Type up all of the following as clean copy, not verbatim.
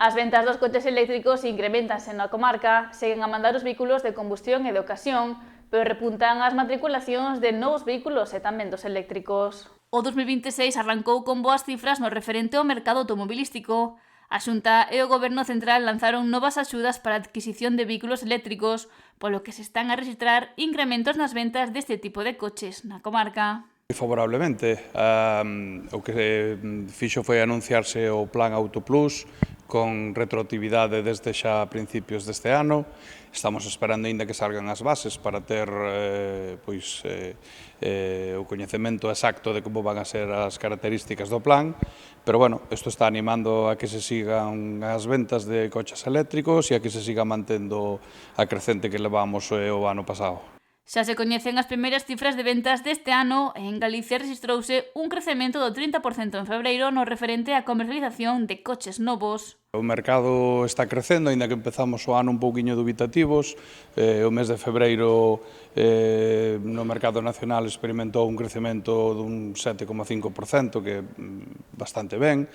As ventas dos coches eléctricos incrementanse na comarca, seguen a mandar os vehículos de combustión e de ocasión, pero repuntan as matriculacións de novos vehículos e tamén dos eléctricos. O 2026 arrancou con boas cifras no referente ao mercado automobilístico. A Xunta e o Goberno Central lanzaron novas axudas para a adquisición de vehículos eléctricos, polo que se están a rexistrar incrementos nas ventas deste tipo de coches na comarca. Favorablemente, o que fixo foi anunciarse o Plan Auto Plus con retroactividade desde xa a principios deste ano. Estamos esperando aínda que salgan as bases para ter o coñecemento exacto de como van a ser as características do plan, pero bueno, isto está animando a que se sigan as ventas de coches eléctricos e a que se siga mantendo a crecente que levamos o ano pasado. Xa se coñecen as primeiras cifras de ventas deste ano e en Galicia rexistrouse un crecemento do 30% en febreiro no referente á comercialización de coches novos. O mercado está crecendo, aínda que empezamos o ano un pouquiño dubitativos. O mes de febreiro no mercado nacional experimentou un crecemento dun 7,5%, que é bastante ben.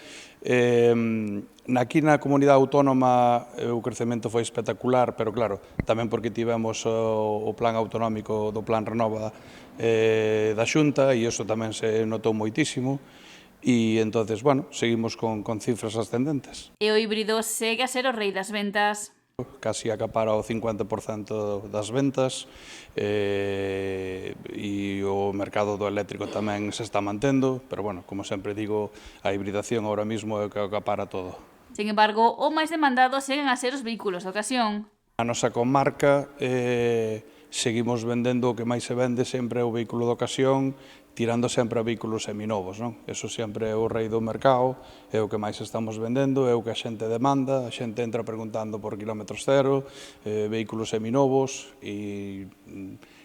Aquí na comunidade autónoma o crecemento foi espectacular, pero claro, tamén porque tivemos o plan autonómico do Plan Renova da Xunta e iso tamén se notou moitísimo. E entonces, bueno, seguimos con cifras ascendentes. E o híbrido segue a ser o rei das ventas. Casi acapara o 50% das ventas e o mercado do eléctrico tamén se está mantendo, pero, bueno, como sempre digo, a hibridación ahora mismo é o que acapara todo. Sin embargo, o máis demandado seguen a ser os vehículos de ocasión. A nosa comarca seguimos vendendo o que máis se vende sempre é o vehículo de ocasión, tirando sempre a vehículos seminovos, non? Eso sempre é o rei do mercado, é o que máis estamos vendendo, é o que a xente demanda, a xente entra preguntando por kilómetros cero, vehículos seminovos, e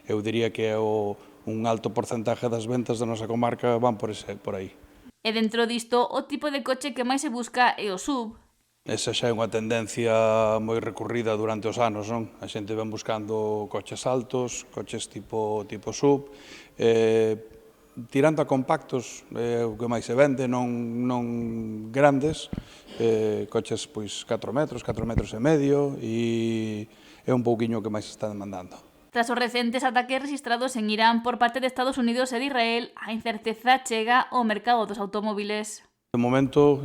eu diría que é un alto porcentaje das ventas da nosa comarca van por aí. E dentro disto, o tipo de coche que máis se busca é o SUV. Esa xa é unha tendencia moi recurrida durante os anos, non? A xente ven buscando coches altos, coches tipo SUV, tirando a compactos, o que máis se vende, non grandes, coches 4 metros, 4 metros e medio, e é un pouquiño o que máis se está demandando. Tras os recentes ataques registrados en Irán por parte de Estados Unidos e de Israel, a incerteza chega ao mercado dos automóviles. De momento,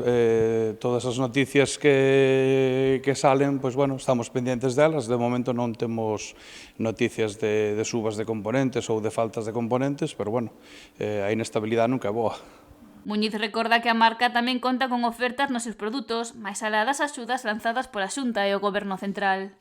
todas as noticias que salen, pois, bueno, estamos pendientes delas. De momento non temos noticias de subas de componentes ou de faltas de componentes, pero, bueno, a inestabilidade nunca é boa. Muñiz recorda que a marca tamén conta con ofertas nos seus produtos, máis alá das axudas lanzadas pola Xunta e o Goberno Central.